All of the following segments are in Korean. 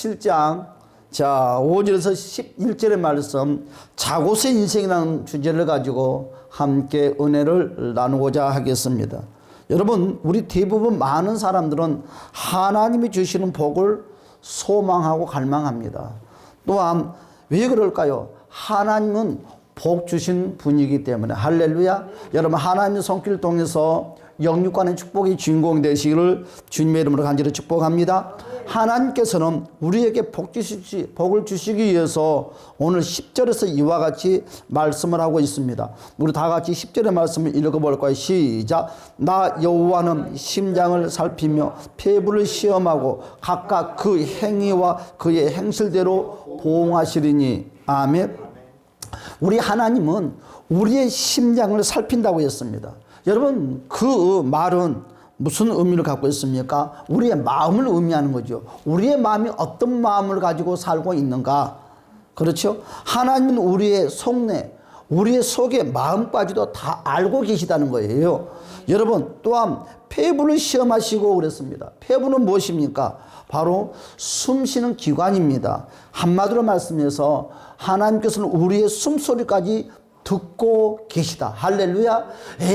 17장 자 5절에서 11절의 말씀 자고서 인생이라는 주제를 가지고 함께 은혜를 나누고자 하겠습니다. 여러분, 우리 대부분 많은 사람들은 하나님이 주시는 복을 소망하고 갈망합니다. 또한 왜 그럴까요? 하나님은 복 주신 분이기 때문에. 할렐루야. 여러분, 하나님의 손길을 통해서 영육간의 축복의 주인공 되시기를 주님의 이름으로 간절히 축복합니다. 하나님께서는 우리에게 복을 주시기 위해서 오늘 10절에서 이와 같이 말씀을 하고 있습니다. 우리 다 같이 10절의 말씀을 읽어볼까요? 시작. 나 여호와는 심장을 살피며 폐부를 시험하고 각각 그 행위와 그의 행실대로 보응하시리니. 아멘. 우리 하나님은 우리의 심장을 살핀다고 했습니다. 여러분, 그 말은 무슨 의미를 갖고 있습니까? 우리의 마음을 의미하는 거죠. 우리의 마음이 어떤 마음을 가지고 살고 있는가? 그렇죠? 하나님은 우리의 속내, 우리의 속의 마음까지도 다 알고 계시다는 거예요. 여러분, 또한 폐부를 시험하시고 그랬습니다. 폐부는 무엇입니까? 바로 숨쉬는 기관입니다. 한마디로 말씀해서 하나님께서는 우리의 숨소리까지 듣고 계시다. 할렐루야.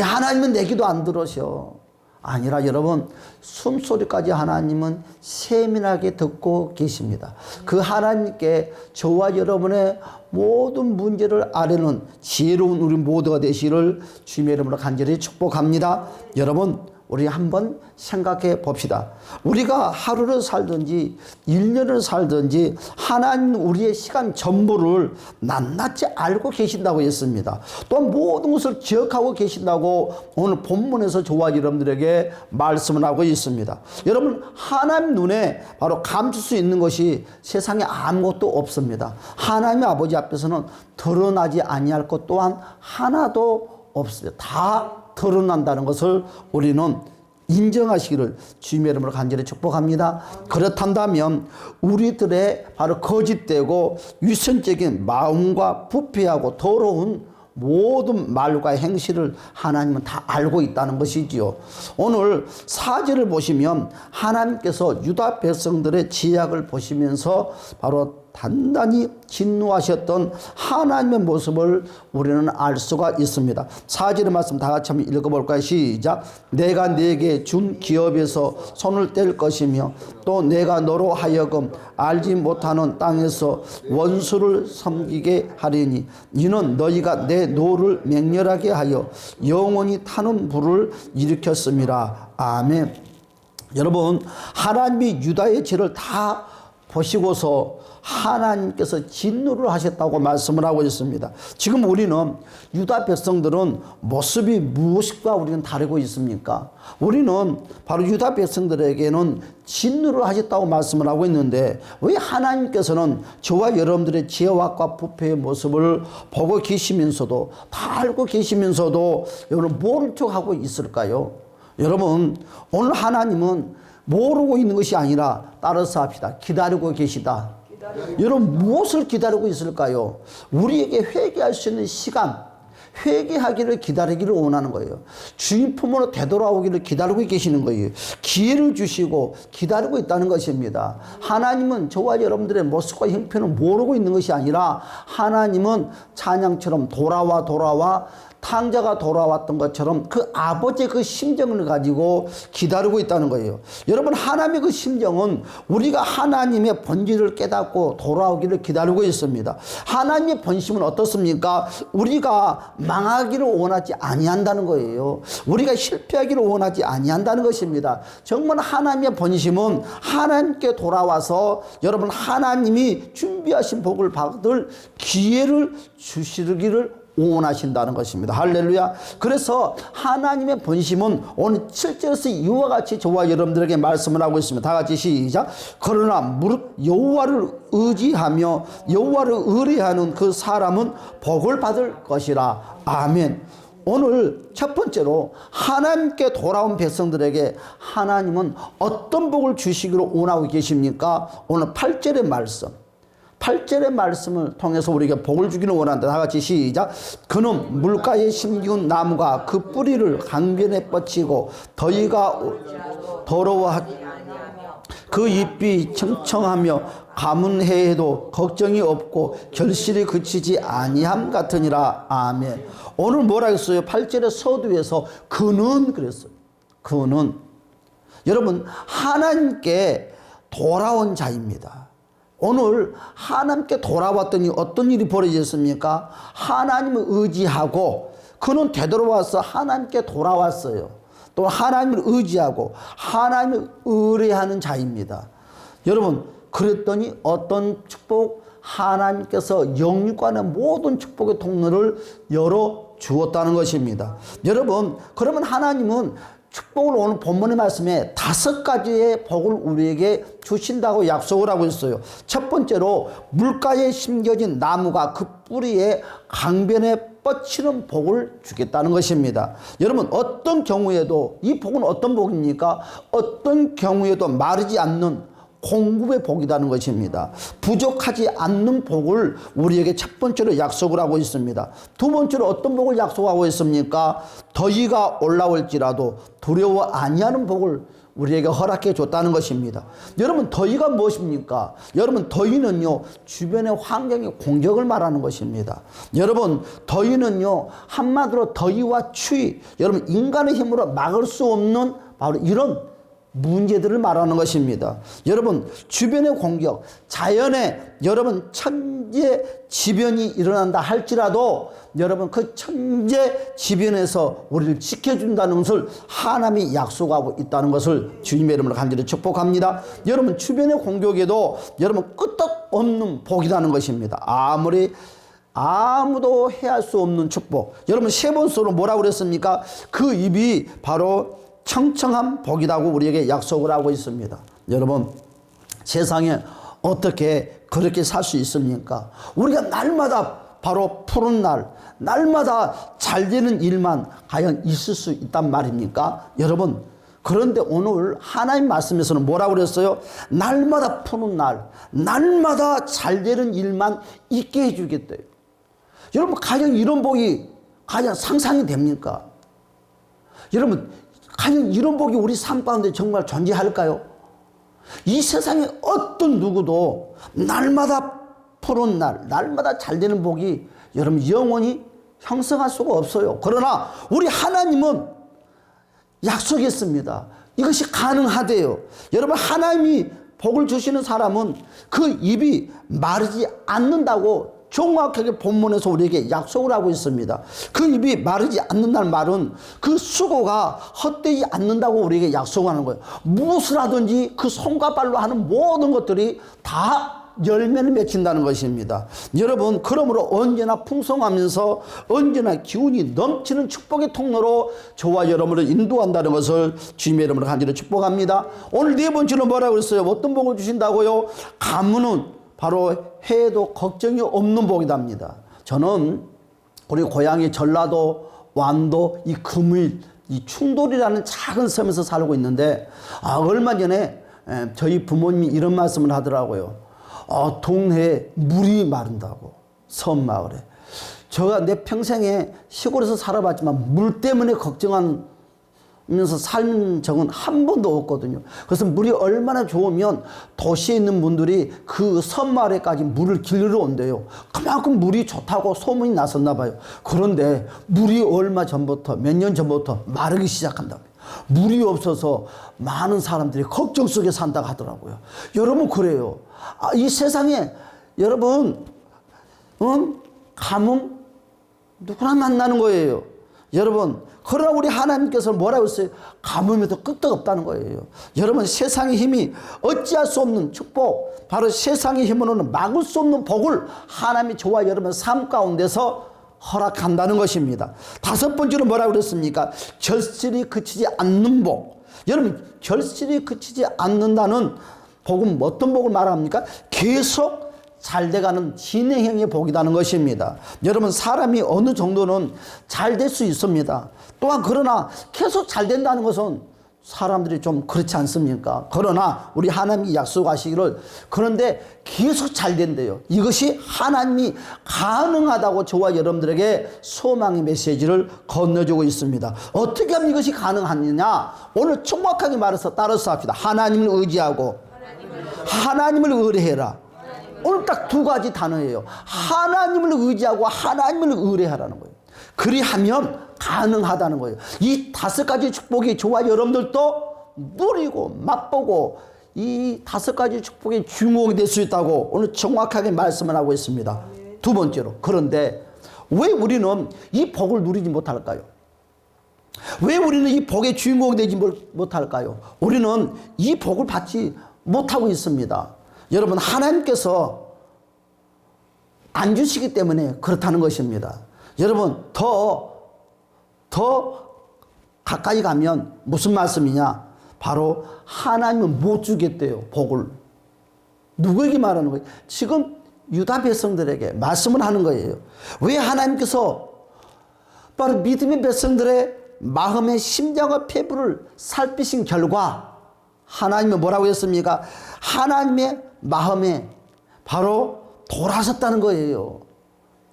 하나님은 내 기도 안 들으셔. 아니라 여러분, 숨소리까지 하나님은 세밀하게 듣고 계십니다. 그 하나님께 저와 여러분의 모든 문제를 아뢰는 지혜로운 우리 모두가 되시기를 주님의 이름으로 간절히 축복합니다. 여러분, 우리 한번 생각해 봅시다. 우리가 하루를 살든지 1년을 살든지 하나님은 우리의 시간 전부를 낱낱이 알고 계신다고 했습니다. 또 모든 것을 기억하고 계신다고 오늘 본문에서 저와 여러분들에게 말씀을 하고 있습니다. 여러분, 하나님 눈에 바로 감출 수 있는 것이 세상에 아무것도 없습니다. 하나님의 아버지 앞에서는 드러나지 아니할 것 또한 하나도 없습니다. 다 드러난다는 것을 우리는 인정하시기를 주님의 이름으로 간절히 축복합니다. 그렇단다면 우리들의 바로 거짓되고 위선적인 마음과 부패하고 더러운 모든 말과 행실을 하나님은 다 알고 있다는 것이지요. 오늘 4절을 보시면 하나님께서 유다 백성들의 지약을 보시면서 바로 단단히 진노하셨던 하나님의 모습을 우리는 알 수가 있습니다. 4절의 말씀 다 같이 한번 읽어볼까요? 시작. 내가 네게 준 기업에서 손을 뗄 것이며 또 내가 너로 하여금 알지 못하는 땅에서 원수를 섬기게 하리니 이는 너희가 내 노를 맹렬하게 하여 영원히 타는 불을 일으켰음이라. 아멘. 여러분, 하나님이 유다의 죄를 다 보시고서 하나님께서 진노를 하셨다고 말씀을 하고 있습니다. 지금 우리는 유다 백성들은 모습이 무엇과 우리는 다르고 있습니까? 우리는 바로 유다 백성들에게는 진노를 하셨다고 말씀을 하고 있는데 왜 하나님께서는 저와 여러분들의 죄악과 부패의 모습을 보고 계시면서도 다 알고 계시면서도 여러분 모른 척하고 있을까요? 여러분, 오늘 하나님은 모르고 있는 것이 아니라 따라서 합시다. 기다리고 계시다. 여러분, 무엇을 기다리고 있을까요? 우리에게 회개할 수 있는 시간, 회개하기를 기다리기를 원하는 거예요. 주님 품으로 되돌아오기를 기다리고 계시는 거예요. 기회를 주시고 기다리고 있다는 것입니다. 하나님은 저와 여러분들의 모습과 형편을 모르고 있는 것이 아니라 하나님은 찬양처럼 돌아와 탕자가 돌아왔던 것처럼 그 아버지의 그 심정을 가지고 기다리고 있다는 거예요. 여러분, 하나님의 그 심정은 우리가 하나님의 본질을 깨닫고 돌아오기를 기다리고 있습니다. 하나님의 본심은 어떻습니까? 우리가 망하기를 원하지 아니한다는 거예요. 우리가 실패하기를 원하지 아니한다는 것입니다. 정말 하나님의 본심은 하나님께 돌아와서 여러분 하나님이 준비하신 복을 받을 기회를 주시기를 원하신다는 것입니다. 할렐루야. 그래서 하나님의 본심은 오늘 7절에서 이와 같이 저와 여러분들에게 말씀을 하고 있습니다. 다 같이 시작. 그러나 무릇 여호와를 의지하며 여호와를 의뢰하는 그 사람은 복을 받을 것이라. 아멘. 오늘 첫 번째로 하나님께 돌아온 백성들에게 하나님은 어떤 복을 주시기로 원하고 계십니까? 오늘 8절의 말씀. 8절의 말씀을 통해서 우리에게 복을 주기를 원한다. 다 같이 시작. 그는 물가에 심기운 나무가 그 뿌리를 강변에 뻗치고 더위가 더러워하 그 잎이 청청하며 가문 해에도 걱정이 없고 결실이 그치지 아니함 같으니라. 아멘. 오늘 뭐라 했어요? 8절의 서두에서 그는 그랬어요. 그는 여러분 하나님께 돌아온 자입니다. 오늘 하나님께 돌아왔더니 어떤 일이 벌어졌습니까? 하나님을 의지하고 그는 되돌아와서 하나님께 돌아왔어요. 또 하나님을 의지하고 하나님을 의뢰하는 자입니다. 여러분 그랬더니 어떤 축복? 하나님께서 영육간의 모든 축복의 통로를 열어 주었다는 것입니다. 여러분 그러면 하나님은 축복을 오늘 본문의 말씀에 5가지의 복을 우리에게 주신다고 약속을 하고 있어요. 첫 번째로 물가에 심겨진 나무가 그 뿌리에 강변에 뻗치는 복을 주겠다는 것입니다. 여러분 어떤 경우에도 이 복은 어떤 복입니까? 어떤 경우에도 마르지 않는 공급의 복이라는 것입니다. 부족하지 않는 복을 우리에게 첫 번째로 약속을 하고 있습니다. 두 번째로 어떤 복을 약속하고 있습니까? 더위가 올라올지라도 두려워 아니하는 복을 우리에게 허락해 줬다는 것입니다. 여러분 더위가 무엇입니까? 여러분 더위는요 주변의 환경의 공격을 말하는 것입니다. 여러분 더위는요 한마디로 더위와 추위, 여러분 인간의 힘으로 막을 수 없는 바로 이런 문제들을 말하는 것입니다. 여러분 주변의 공격, 자연에 여러분 천재지변이 일어난다 할지라도 여러분 그 천재지변에서 우리를 지켜준다는 것을 하나님이 약속하고 있다는 것을 주님의 이름으로 간절히 축복합니다. 여러분 주변의 공격에도 여러분 끄떡없는 복이라는 것입니다. 아무도 해할 수 없는 축복. 여러분 세 번째로 뭐라고 그랬습니까? 그 입이 바로 청청한 복이라고 우리에게 약속을 하고 있습니다. 여러분 세상에 어떻게 그렇게 살 수 있습니까? 우리가 날마다 바로 푸른 날마다 잘 되는 일만 과연 있을 수 있단 말입니까? 여러분 그런데 오늘 하나님 말씀에서는 뭐라고 그랬어요? 날마다 푸른 날마다 잘 되는 일만 있게 해주겠대요. 여러분 과연 이런 복이 과연 상상이 됩니까? 여러분 과연 이런 복이 우리 삶 가운데 정말 존재할까요? 이 세상에 어떤 누구도 날마다 푸른 날마다 잘 되는 복이 여러분 영원히 형성할 수가 없어요. 그러나 우리 하나님은 약속했습니다. 이것이 가능하대요. 여러분 하나님이 복을 주시는 사람은 그 입이 마르지 않는다고 정확하게 본문에서 우리에게 약속을 하고 있습니다. 그 입이 마르지 않는다는 말은 그 수고가 헛되지 않는다고 우리에게 약속하는 거예요. 무엇을 하든지 그 손과 발로 하는 모든 것들이 다 열매를 맺힌다는 것입니다. 여러분 그러므로 언제나 풍성하면서 언제나 기운이 넘치는 축복의 통로로 저와 여러분을 인도한다는 것을 주님의 이름으로 간절히 축복합니다. 오늘 네 번째로 뭐라고 그랬어요? 어떤 복을 주신다고요? 가문은 바로 해에도 걱정이 없는 복이답니다. 저는 우리 고향이 전라도 완도 이 금일 이 충돌이라는 작은 섬에서 살고 있는데 얼마 전에 저희 부모님이 이런 말씀을 하더라고요. 동해에 물이 마른다고 섬마을에. 제가 내 평생에 시골에서 살아봤지만 물 때문에 걱정하면서 산 적은 한 번도 없거든요. 그래서 물이 얼마나 좋으면 도시에 있는 분들이 그 섬마을에까지 물을 길러 온대요. 그만큼 물이 좋다고 소문이 났었나 봐요. 그런데 물이 얼마 전부터 몇 년 전부터 마르기 시작한다고요. 물이 없어서 많은 사람들이 걱정 속에 산다고 하더라고요. 여러분 그래요. 이 세상에 여러분 가뭄 누구나 만나는 거예요. 여러분 그러나 우리 하나님께서 뭐라고 했어요? 가뭄에도 끄떡없다는 거예요. 여러분 세상의 힘이 어찌할 수 없는 축복, 바로 세상의 힘으로는 막을 수 없는 복을 하나님이 저와 여러분 삶 가운데서 허락한다는 것입니다. 다섯 번째로 뭐라고 그랬습니까? 결실이 그치지 않는 복. 여러분 결실이 그치지 않는다는 복은 어떤 복을 말합니까? 계속 잘 돼가는 진행형의 복이라는 것입니다. 여러분 사람이 어느 정도는 잘 될 수 있습니다. 또한 그러나 계속 잘 된다는 것은 사람들이 좀 그렇지 않습니까? 그러나 우리 하나님이 약속하시기를 그런데 계속 잘 된대요. 이것이 하나님이 가능하다고 저와 여러분들에게 소망의 메시지를 건너주고 있습니다. 어떻게 하면 이것이 가능하느냐? 오늘 정확하게 말해서 따라서 합시다. 하나님을 의지하고 하나님을 의뢰해라. 오늘 딱 두 가지 단어예요. 하나님을 의지하고 하나님을 의뢰하라는 거예요. 그리하면 가능하다는 거예요. 이 다섯 가지 축복이 저와 여러분들도 누리고 맛보고 이 다섯 가지 축복의 주인공이 될 수 있다고 오늘 정확하게 말씀을 하고 있습니다. 두 번째로, 그런데 왜 우리는 이 복을 누리지 못할까요? 왜 우리는 이 복의 주인공이 되지 못할까요? 우리는 이 복을 받지 못하고 있습니다. 여러분, 하나님께서 안 주시기 때문에 그렇다는 것입니다. 여러분, 더 가까이 가면 무슨 말씀이냐? 바로 하나님은 못 주겠대요, 복을. 누구에게 말하는 거예요? 지금 유다 백성들에게 말씀을 하는 거예요. 왜 하나님께서 바로 믿음의 백성들의 마음의 심장과 폐부를 살피신 결과 하나님은 뭐라고 했습니까? 하나님의 마음에 바로 돌아섰다는 거예요.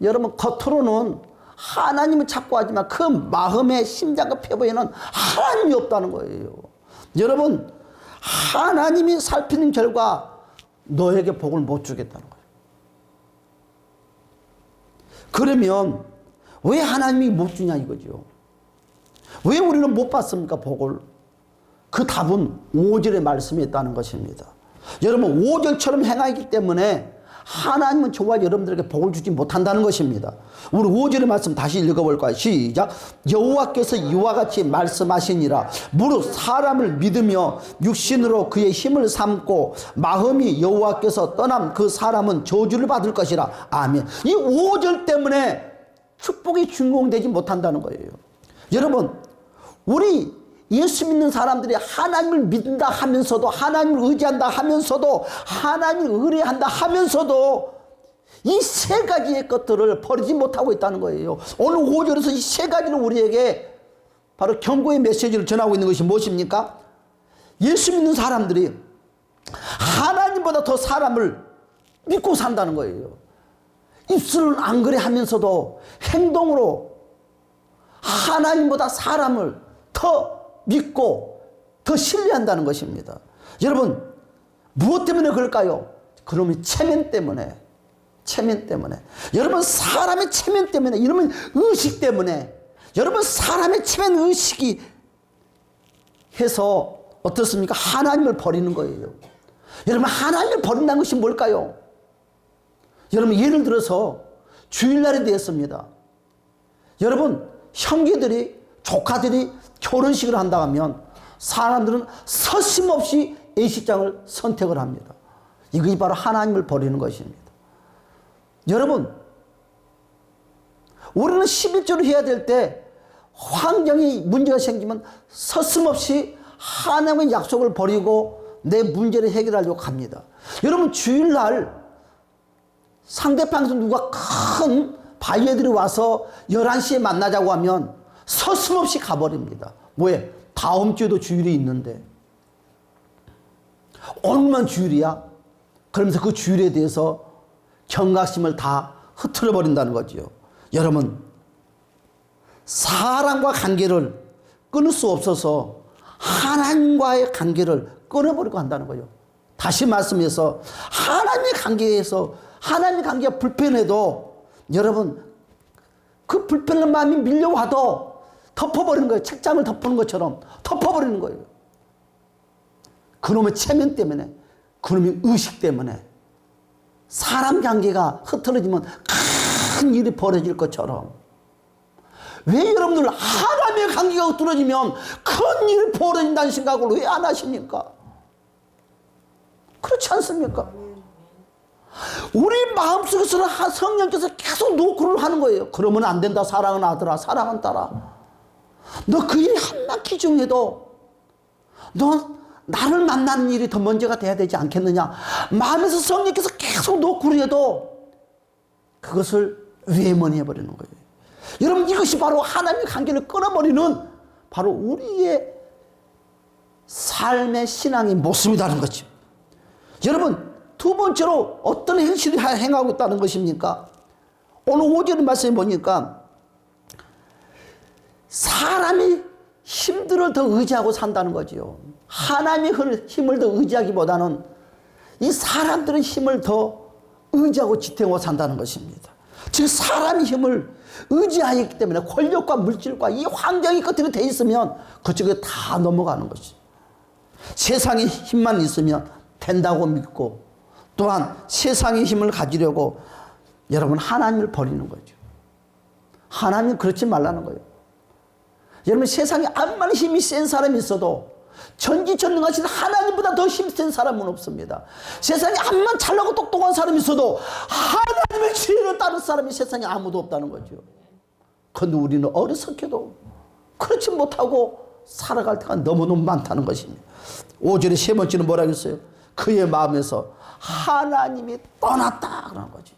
여러분, 겉으로는 하나님을 찾고 하지만 그 마음의 심장과 폐부에는 하나님이 없다는 거예요. 여러분, 하나님이 살피는 결과 너에게 복을 못 주겠다는 거예요. 그러면 왜 하나님이 못 주냐 이거죠. 왜 우리는 못 받습니까, 복을? 그 답은 5절의 말씀에 있다는 것입니다. 여러분, 5절처럼 행하기 때문에 하나님은 저와 여러분들에게 복을 주지 못한다는 것입니다. 우리 5절의 말씀 다시 읽어볼까요? 시작. 여호와께서 이와 같이 말씀하시니라. 무릇 사람을 믿으며 육신으로 그의 힘을 삼고 마음이 여호와께서 떠난 그 사람은 저주를 받을 것이라. 아멘. 이 5절 때문에 축복이 준공되지 못한다는 거예요. 여러분, 우리 예수 믿는 사람들이 하나님을 믿는다 하면서도, 하나님을 의지한다 하면서도, 하나님을 의뢰한다 하면서도 이 세 가지의 것들을 버리지 못하고 있다는 거예요. 오늘 5절에서 이 세 가지를 우리에게 바로 경고의 메시지를 전하고 있는 것이 무엇입니까? 예수 믿는 사람들이 하나님보다 더 사람을 믿고 산다는 거예요. 입술은 안 그래 하면서도 행동으로 하나님보다 사람을 더 믿고 더 신뢰한다는 것입니다. 여러분, 무엇 때문에 그럴까요? 그러면 체면 때문에. 여러분, 사람의 체면 때문에, 이러면 의식 때문에. 여러분, 사람의 체면 의식이 해서 어떻습니까? 하나님을 버리는 거예요. 여러분, 하나님을 버린다는 것이 뭘까요? 여러분, 예를 들어서 주일날이 되었습니다. 여러분, 형제들이, 조카들이 결혼식을 한다 하면 사람들은 서슴없이 예식장을 선택을 합니다. 이것이 바로 하나님을 버리는 것입니다. 여러분, 우리는 11조를 해야 될 때 환경이 문제가 생기면 서슴없이 하나님의 약속을 버리고 내 문제를 해결하려고 합니다. 여러분, 주일날 상대방에서 누가 큰 바이애들이 와서 11시에 만나자고 하면 서슴없이 가버립니다. 왜? 다음 주에도 주일이 있는데. 오늘만 주일이야? 그러면서 그 주일에 대해서 경각심을 다 흐트러 버린다는 거죠. 여러분, 사람과 관계를 끊을 수 없어서 하나님과의 관계를 끊어버리고 한다는 거예요. 다시 말씀해서 하나님의 관계에서 하나님의 관계가 불편해도 여러분, 그 불편한 마음이 밀려와도 덮어버리는 거예요. 책장을 덮는 것처럼 덮어버리는 거예요. 그놈의 체면 때문에, 그놈의 의식 때문에 사람 관계가 흐트러지면 큰 일이 벌어질 것처럼, 왜 여러분들 하나님의 관계가 흐트러지면 큰 일이 벌어진다는 생각을 왜 안 하십니까? 그렇지 않습니까? 우리 마음속에서는 성령께서 계속 노크를 하는 거예요. 그러면 안 된다. 사랑은 아들아, 사랑은 딸아. 너 그 일이 한 바퀴 중에도 너 나를 만나는 일이 더 먼저가 돼야 되지 않겠느냐. 마음에서 성령께서 계속 노크를 해도 그것을 외면해버리는 거예요. 여러분, 이것이 바로 하나님의 관계를 끊어버리는 바로 우리의 삶의 신앙의 모습이라는 거죠. 여러분, 두 번째로 어떤 행실을 행하고 있다는 것입니까? 오늘 5절 말씀에 보니까 사람이 힘들을 더 의지하고 산다는 거지요. 하나님의 힘을 더 의지하기보다는 이 사람들의 힘을 더 의지하고 지탱하고 산다는 것입니다. 즉 사람의 힘을 의지하기 때문에 권력과 물질과 이 환경이 끝으로 돼 있으면 그쪽에 다 넘어가는 것이죠. 세상의 힘만 있으면 된다고 믿고 또한 세상의 힘을 가지려고 여러분 하나님을 버리는 거죠. 하나님 그렇지 말라는 거예요. 여러분 세상에 암만 힘이 센 사람이 있어도 전지전능하신 하나님보다 더 힘센 사람은 없습니다. 세상에 암만 잘나고 똑똑한 사람이 있어도 하나님의 지혜를 따른 사람이 세상에 아무도 없다는 거죠. 그런데 우리는 어리석게도 그렇지 못하고 살아갈 때가 너무너무 많다는 것입니다. 5절의 세 번째는 뭐라고 했어요? 그의 마음에서 하나님이 떠났다 그러는 거죠.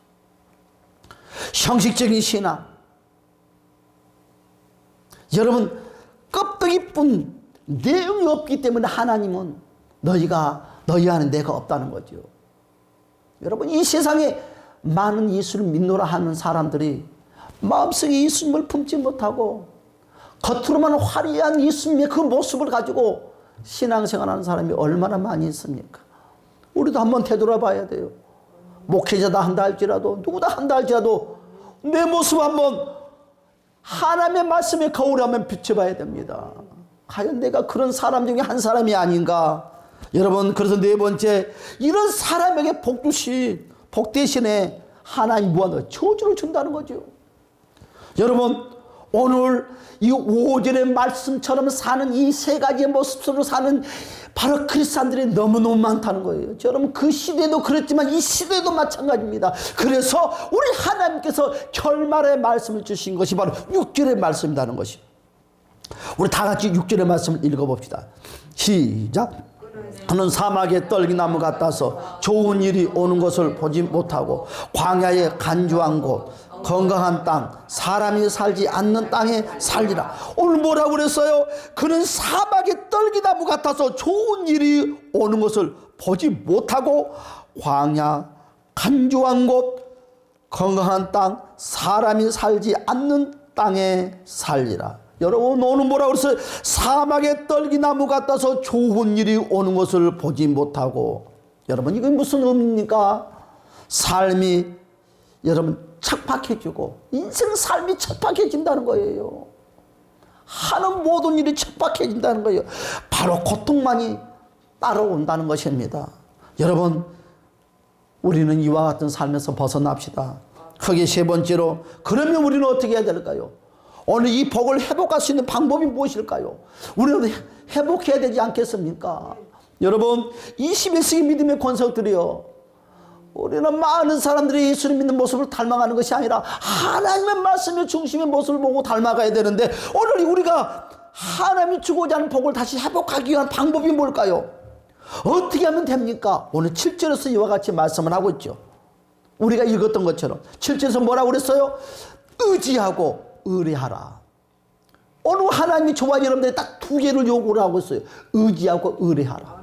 형식적인 신앙. 여러분 껍데기뿐 내용이 없기 때문에 하나님은 너희 안에 내가 없다는 거죠. 여러분 이 세상에 많은 예수를 믿노라 하는 사람들이 마음속에 예수님을 품지 못하고 겉으로만 화려한 예수님의 그 모습을 가지고 신앙생활하는 사람이 얼마나 많이 있습니까? 우리도 한번 되돌아봐야 돼요. 목회자다 한다 할지라도 누구다 한다 할지라도 내 모습 한번 하나님의 말씀에 거울에 한번 비춰봐야 됩니다. 과연 내가 그런 사람 중에 한 사람이 아닌가? 여러분 그래서 네 번째 이런 사람에게 복 대신에 하나님 무한한 저주를 준다는 거죠. 여러분 오늘 이 5절의 말씀처럼 사는 이 세 가지의 모습으로 사는 바로 크리스찬들이 너무너무 많다는 거예요. 여러분 그 시대도 그랬지만 이 시대도 마찬가지입니다. 그래서 우리 하나님께서 결말의 말씀을 주신 것이 바로 6절의 말씀이라는 것이. 우리 다 같이 6절의 말씀을 읽어봅시다. 시작. 그는 사막의 떨기나무 같아서 좋은 일이 오는 것을 보지 못하고 광야의 간주한 곳 건강한 땅 사람이 살지 않는 땅에 살리라. 오늘 뭐라고 그랬어요? 그는 사막의 떨기나무 같아서 좋은 일이 오는 것을 보지 못하고 광야 간주한 곳 건강한 땅 사람이 살지 않는 땅에 살리라. 여러분 오늘 뭐라고 그랬어요? 사막의 떨기나무 같아서 좋은 일이 오는 것을 보지 못하고. 여러분 이게 무슨 의미입니까? 삶이 여러분 척박해지고 인생 삶이 척박해진다는 거예요. 하는 모든 일이 척박해진다는 거예요. 바로 고통만이 따라온다는 것입니다. 여러분 우리는 이와 같은 삶에서 벗어납시다. 크게 세 번째로 그러면 우리는 어떻게 해야 될까요? 오늘 이 복을 회복할 수 있는 방법이 무엇일까요? 우리는 회복해야 되지 않겠습니까? 여러분 21세기 믿음의 권석들이요, 우리는 많은 사람들이 예수를 믿는 모습을 닮아가는 것이 아니라 하나님의 말씀의 중심의 모습을 보고 닮아가야 되는데 오늘 우리가 하나님이 주고자 하는 복을 다시 회복하기 위한 방법이 뭘까요? 어떻게 하면 됩니까? 오늘 7절에서 이와 같이 말씀을 하고 있죠. 우리가 읽었던 것처럼 7절에서 뭐라고 그랬어요? 의지하고 의뢰하라. 오늘 하나님이 저와 여러분들이 딱 두 개를 요구를 하고 있어요. 의지하고 의뢰하라.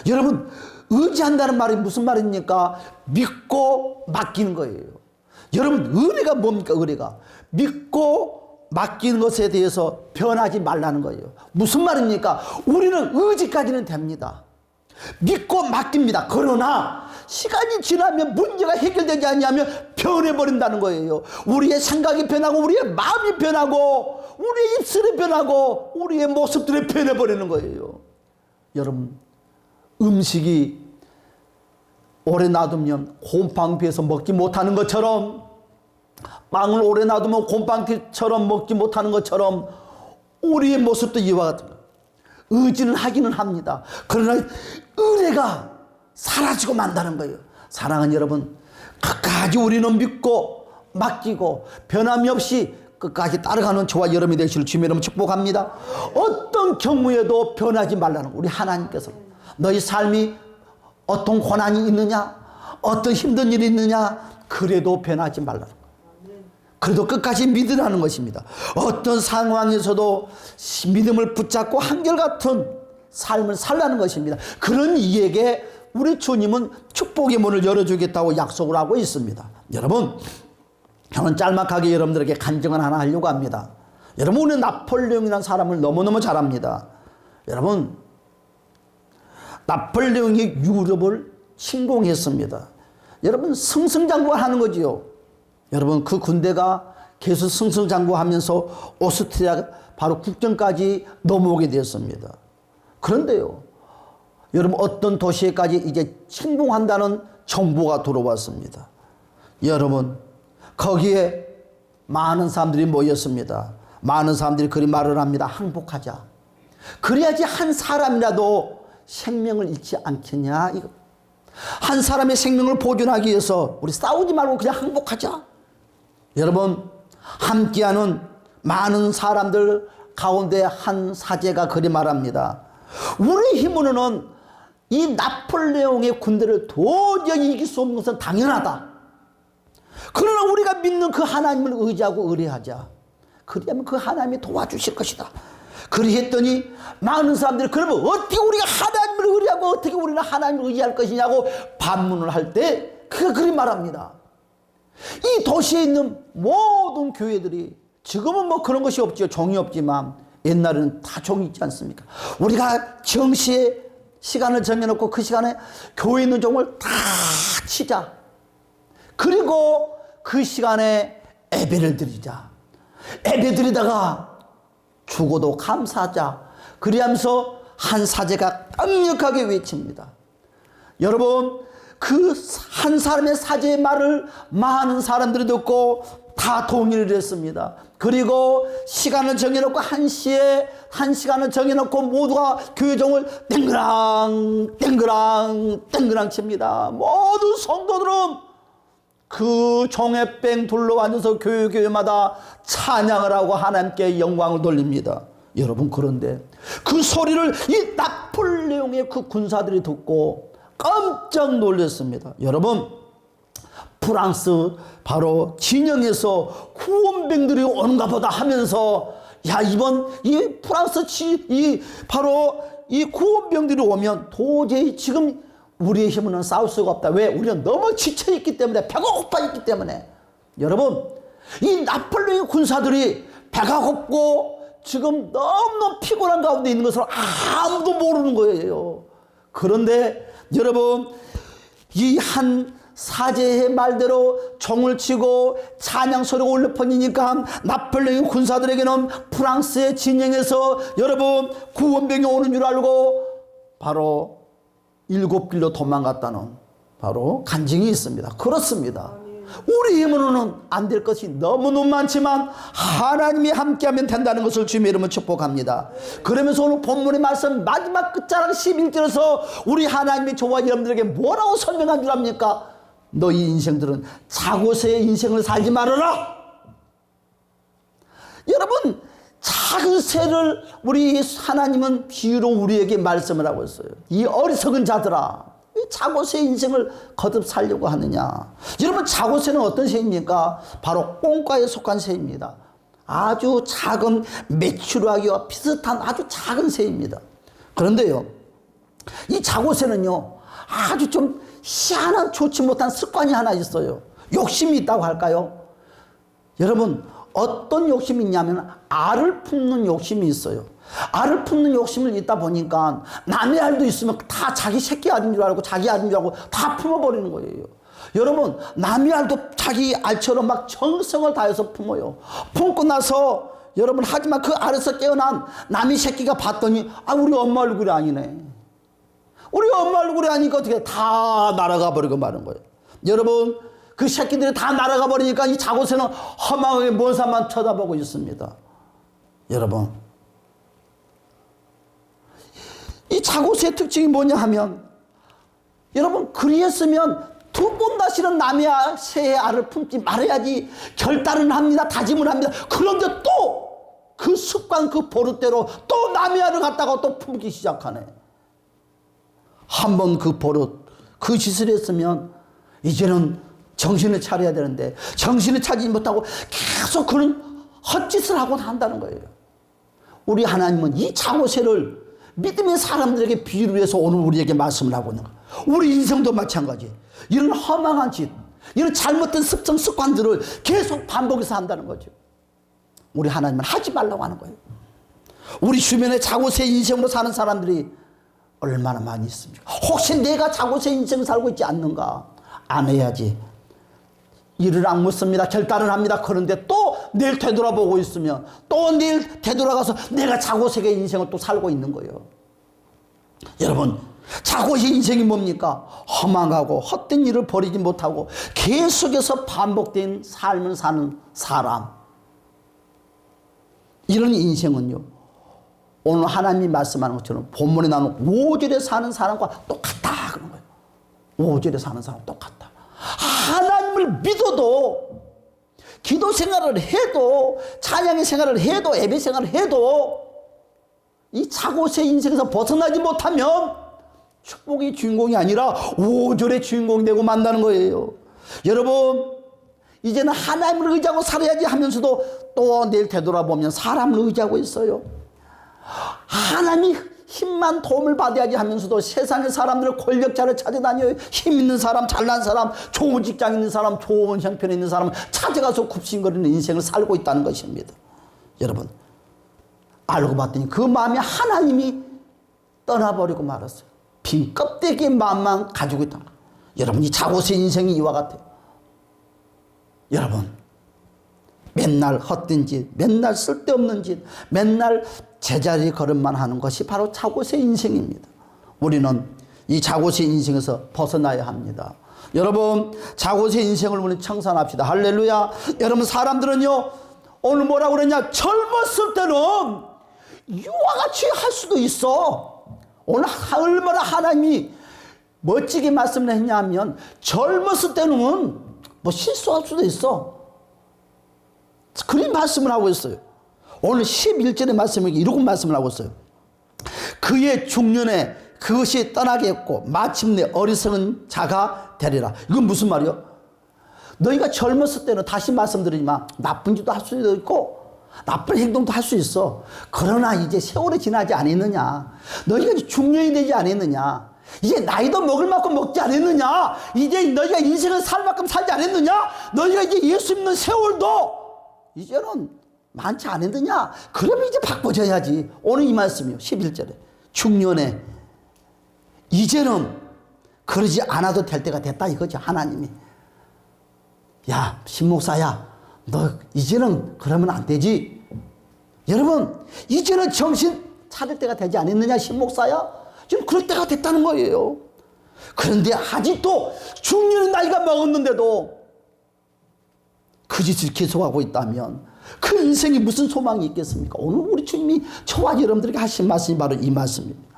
여러분 의지한다는 말이 무슨 말입니까? 믿고 맡기는 거예요. 여러분 의뢰가 뭡니까? 의뢰가 믿고 맡기는 것에 대해서 변하지 말라는 거예요. 무슨 말입니까? 우리는 의지까지는 됩니다. 믿고 맡깁니다. 그러나 시간이 지나면 문제가 해결되지 않냐면 변해버린다는 거예요. 우리의 생각이 변하고 우리의 마음이 변하고 우리의 입술이 변하고 우리의 모습들이 변해버리는 거예요. 여러분 음식이 오래 놔두면 곰팡이에서 먹지 못하는 것처럼, 빵을 오래 놔두면 곰팡이처럼 먹지 못하는 것처럼 우리의 모습도 이와 같은 거예요. 의지는 하기는 합니다. 그러나 의뢰가 사라지고 만다는 거예요. 사랑하는 여러분, 끝까지 우리는 믿고 맡기고 변함이 없이 끝까지 따라가는 저와 여러분이 되시길 주님의 이름으로 축복합니다. 어떤 경우에도 변하지 말라는 우리 하나님께서 너희 삶이 어떤 고난이 있느냐, 어떤 힘든 일이 있느냐, 그래도 변하지 말라는 거예요. 그래도 끝까지 믿으라는 것입니다. 어떤 상황에서도 믿음을 붙잡고 한결같은 삶을 살라는 것입니다. 그런 이에게 우리 주님은 축복의 문을 열어주겠다고 약속을 하고 있습니다. 여러분, 저는 짤막하게 여러분들에게 간증을 하나 하려고 합니다. 여러분, 오늘 나폴레옹이라는 사람을 너무너무 잘 압니다. 여러분, 나폴레옹이 유럽을 침공했습니다. 여러분 승승장구하는 거지요. 여러분 그 군대가 계속 승승장구하면서 오스트리아 바로 국경까지 넘어오게 되었습니다. 그런데요, 여러분 어떤 도시에까지 이제 침공한다는 정보가 들어왔습니다. 여러분 거기에 많은 사람들이 모였습니다. 많은 사람들이 그리 말을 합니다. 항복하자. 그래야지 한 사람이라도 생명을 잃지 않겠냐. 이거. 한 사람의 생명을 보존하기 위해서 우리 싸우지 말고 그냥 항복하자. 여러분 함께하는 많은 사람들 가운데 한 사제가 그리 말합니다. 우리 힘으로는 이 나폴레옹의 군대를 도저히 이길 수 없는 것은 당연하다. 그러나 우리가 믿는 그 하나님을 의지하고 의뢰하자. 그리하면 그 하나님이 도와주실 것이다. 그리했더니 많은 사람들이 그러면 어떻게 우리가 하나님을 의뢰하고 어떻게 우리는 하나님을 의지할 것이냐고 반문을 할 때 그가 그리 말합니다. 이 도시에 있는 모든 교회들이 지금은 뭐 그런 것이 없죠. 종이 없지만 옛날에는 다 종이 있지 않습니까? 우리가 정시에 시간을 정해놓고 그 시간에 교회에 있는 종을 다 치자. 그리고 그 시간에 예배를 드리자. 예배 드리다가 죽어도 감사하자. 그리하면서 한 사제가 강력하게 외칩니다. 여러분 그 한 사람의 사제의 말을 많은 사람들이 듣고 다 동의를 했습니다. 그리고 시간을 정해놓고 1시에 한 시간을 정해놓고 모두가 교회종을 땡그랑 땡그랑 땡그랑 칩니다. 모든 성도들은 그 종에 뺑 둘러앉아서 교회마다 찬양을 하고 하나님께 영광을 돌립니다. 여러분 그런데 그 소리를 이 나폴레옹의 그 군사들이 듣고 깜짝 놀랐습니다. 여러분 프랑스 바로 진영에서 구원병들이 오는가 보다 하면서 야 이번 이 프랑스 바로 이 구원병들이 오면 도저히 지금 우리의 힘으로는 싸울 수가 없다. 왜? 우리는 너무 지쳐있기 때문에 배가 고파있기 때문에. 여러분 이 나폴레옹 군사들이 배가 고프고 지금 너무 피곤한 가운데 있는 것을 아무도 모르는 거예요. 그런데 여러분 이 한 사제의 말대로 종을 치고 찬양 소리가 울려 퍼지니까 나폴레옹 군사들에게는 프랑스의 진영에서 여러분 구원병이 오는 줄 알고 바로 7길로 도망갔다는 바로 간증이 있습니다. 그렇습니다. 우리 힘으로는 안 될 것이 너무너무 많지만 하나님이 함께하면 된다는 것을 주님의 이름으로 축복합니다. 그러면서 오늘 본문의 말씀 마지막 끝자락 11절에서 우리 하나님이 저와 여러분들에게 뭐라고 설명한 줄 압니까? 너희 인생들은 자고새의 인생을 살지 말아라. 여러분 작은 새를 우리 하나님은 비유로 우리에게 말씀을 하고 있어요. 이 어리석은 자들아, 이 자고새의 인생을 거듭 살려고 하느냐. 여러분 자고새는 어떤 새입니까? 바로 꽁과에 속한 새입니다. 아주 작은 메추라기와 비슷한 아주 작은 새입니다. 그런데요 이 자고새는요 아주 좀 희한한 좋지 못한 습관이 하나 있어요. 욕심이 있다고 할까요? 여러분 어떤 욕심이 있냐면 알을 품는 욕심이 있어요. 알을 품는 욕심을 있다 보니까 남의 알도 있으면 다 자기 새끼 알인 줄 알고 자기 알인 줄 알고 다 품어버리는 거예요. 여러분 남의 알도 자기 알처럼 막 정성을 다해서 품어요. 품고 나서 여러분 하지만 그 알에서 깨어난 남의 새끼가 봤더니 아 우리 엄마 얼굴이 아니네. 우리 엄마 얼굴이 아니까 어떻게 다 날아가 버리고 마는 거예요. 여러분 그 새끼들이 다 날아가 버리니까 이 자고새는 허망하게 먼 산만 쳐다보고 있습니다. 여러분 이 자고새의 특징이 뭐냐 하면 여러분 그리했으면 두 번 다시는 남의 새의 알을 품지 말아야지 결단을 합니다. 다짐을 합니다. 그런데 또 그 습관 그 버릇대로 또 남의 알을 갖다가 또 품기 시작하네. 한번 그 버릇 그 짓을 했으면 이제는 정신을 차려야 되는데 정신을 차리지 못하고 계속 그런 헛짓을 하고 한다는 거예요. 우리 하나님은 이 자고새를 믿음의 사람들에게 비유를 해서 오늘 우리에게 말씀을 하고 있는 거예요. 우리 인생도 마찬가지. 이런 허망한 짓, 이런 잘못된 습성 습관들을 계속 반복해서 한다는 거죠. 우리 하나님은 하지 말라고 하는 거예요. 우리 주변에 자고새 인생으로 사는 사람들이 얼마나 많이 있습니까? 혹시 내가 자고새 인생을 살고 있지 않는가? 안 해야지. 이를 악묻습니다. 결단을 합니다. 그런데 또 내일 되돌아보고 있으면 또 내일 되돌아가서 내가 자고색의 인생을 또 살고 있는 거예요. 여러분, 자고의 인생이 뭡니까? 허망하고 헛된 일을 버리지 못하고 계속해서 반복된 삶을 사는 사람. 이런 인생은요, 오늘 하나님이 말씀하는 것처럼 본문에 나오는 5절에 사는 사람과 똑같다 그런 거예요. 5절에 사는 사람 똑같다. 하나님을 믿어도, 기도 생활을 해도, 찬양의 생활을 해도, 예배 생활을 해도 이 자고의 인생에서 벗어나지 못하면 축복의 주인공이 아니라 5절의 주인공이 되고 만나는 거예요. 여러분, 이제는 하나님을 의지하고 살아야지 하면서도 또 내일 되돌아보면 사람을 의지하고 있어요. 하나님이 힘만 도움을 받아야지 하면서도 세상의 사람들을 권력자를 찾아다녀요. 힘 있는 사람, 잘난 사람, 좋은 직장 있는 사람, 좋은 형편에 있는 사람 찾아가서 굽신거리는 인생을 살고 있다는 것입니다. 여러분, 알고 봤더니 그 마음에 하나님이 떠나버리고 말았어요. 빈 껍데기의 마음만 가지고 있다. 여러분, 이 자고의 인생이 이와 같아요. 여러분, 맨날 헛된 짓, 맨날 쓸데없는 짓, 맨날 제자리 걸음만 하는 것이 바로 자고의 인생입니다. 우리는 이 자고의 인생에서 벗어나야 합니다. 여러분, 자고의 인생을 우리 청산합시다. 할렐루야. 여러분, 사람들은요, 오늘 뭐라고 그러냐? 젊었을 때는 이와 같이 할 수도 있어. 오늘 얼마나 하나님이 멋지게 말씀을 했냐 하면, 젊었을 때는 뭐 실수할 수도 있어. 그런 말씀을 하고 있어요. 오늘 11절의 말씀에 이러고 말씀을 하고 있어요. 그의 중년에 그것이 떠나겠고 마침내 어리석은 자가 되리라. 이건 무슨 말이요? 너희가 젊었을 때는, 다시 말씀드리지만, 나쁜 짓도 할 수도 있고 나쁜 행동도 할 수 있어. 그러나 이제 세월이 지나지 않았느냐, 너희가 이제 중년이 되지 않았느냐, 이제 나이도 먹을 만큼 먹지 않았느냐, 이제 너희가 인생을 살 만큼 살지 않았느냐, 너희가 이제 예수 믿는 세월도 이제는 많지 않았느냐, 그러면 이제 바꿔줘야지. 오늘 이 말씀이요, 11절에 중년에 이제는 그러지 않아도 될 때가 됐다 이거죠. 하나님이, 야 신목사야, 너 이제는 그러면 안 되지. 여러분, 이제는 정신 차릴 때가 되지 않았느냐 신목사야. 지금 그럴 때가 됐다는 거예요. 그런데 아직도 중년의 나이가 먹었는데도 그 짓을 계속하고 있다면 그 인생이 무슨 소망이 있겠습니까? 오늘 우리 주님이 저와 여러분들에게 하신 말씀이 바로 이 말씀입니다.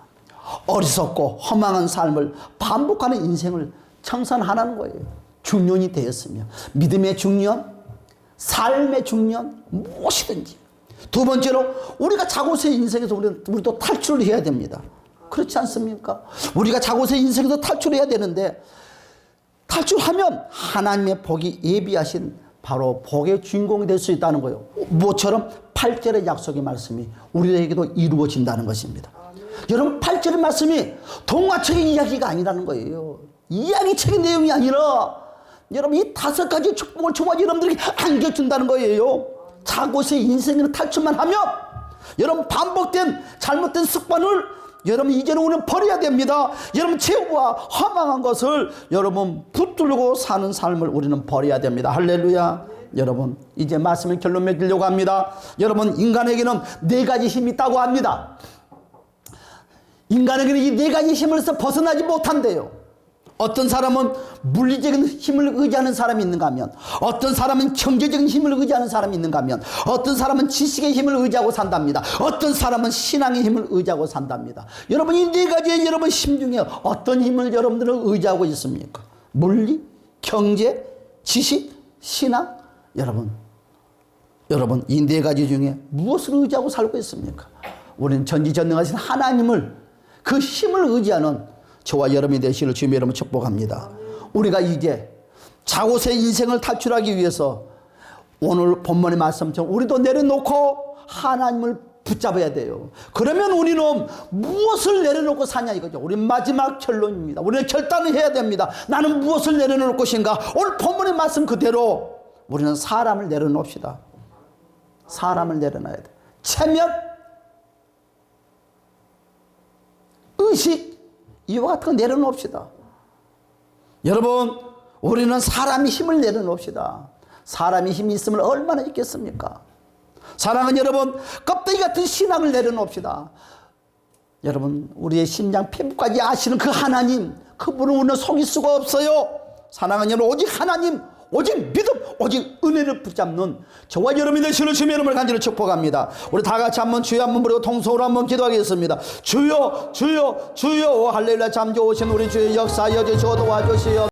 어리석고 허망한 삶을 반복하는 인생을 청산하라는 거예요. 중년이 되었으며, 믿음의 중년, 삶의 중년, 무엇이든지. 두 번째로, 우리가 자고의 인생에서 우리도 탈출을 해야 됩니다. 그렇지 않습니까? 우리가 자고의 인생에서 탈출해야 되는데, 탈출하면 하나님의 복이 예비하신 바로 복의 주인공이 될 수 있다는 거예요. 뭐처럼 8절의 약속의 말씀이 우리에게도 이루어진다는 것입니다. 여러분, 8절의 말씀이 동화책의 이야기가 아니라는 거예요. 이야기책의 내용이 아니라, 여러분, 이 5가지 축복을 저와 여러분들에게 안겨준다는 거예요. 자고의 인생을 탈출만 하면, 여러분, 반복된 잘못된 습관을 여러분 이제는 우리는 버려야 됩니다. 여러분, 죄와 허망한 것을 여러분 붙들고 사는 삶을 우리는 버려야 됩니다. 할렐루야. 여러분, 이제 말씀을 결론 맺으려고 합니다. 여러분, 인간에게는 4가지 힘이 있다고 합니다. 인간에게는 이 4가지 힘에서 벗어나지 못한대요. 어떤 사람은 물리적인 힘을 의지하는 사람이 있는가 하면, 어떤 사람은 경제적인 힘을 의지하는 사람이 있는가 하면, 어떤 사람은 지식의 힘을 의지하고 산답니다. 어떤 사람은 신앙의 힘을 의지하고 산답니다. 여러분, 이 4가지의 여러분 힘 중에 어떤 힘을 여러분들은 의지하고 있습니까? 물리, 경제, 지식, 신앙? 여러분, 이 4가지 중에 무엇을 의지하고 살고 있습니까? 우리는 전지전능하신 하나님을, 그 힘을 의지하는 저와 여러분이 되시기를 주님의 이름으로 축복합니다. 우리가 이제 자고의 인생을 탈출하기 위해서 오늘 본문의 말씀처럼 우리도 내려놓고 하나님을 붙잡아야 돼요. 그러면 우리는 무엇을 내려놓고 사냐 이거죠. 우리 마지막 결론입니다. 우리는 결단을 해야 됩니다. 나는 무엇을 내려놓을 것인가. 오늘 본문의 말씀 그대로 우리는 사람을 내려놓읍시다. 사람을 내려놔야 돼. 체면, 의식, 이와 같은 거 내려놓읍시다. 여러분, 우리는 사람이 힘을 내려놓읍시다. 사람이 힘이 있으면 얼마나 있겠습니까? 사랑하는 여러분, 껍데기 같은 신앙을 내려놓읍시다. 여러분, 우리의 심장 피부까지 아시는 그 하나님, 그분을 우리는 속일 수가 없어요. 사랑하는 여러분, 오직 하나님, 오직 믿음, 오직 은혜를 붙잡는 저와 여러분이 되시는 주님의 이름을 간절히 축복합니다. 우리 다 같이 한번 주여 한번 부르고 통성으로 한번 기도하겠습니다. 주여 주여 주여, 오 할렐루야. 잠 좋으신 우리 주의 역사하여 주시고 도와주시오.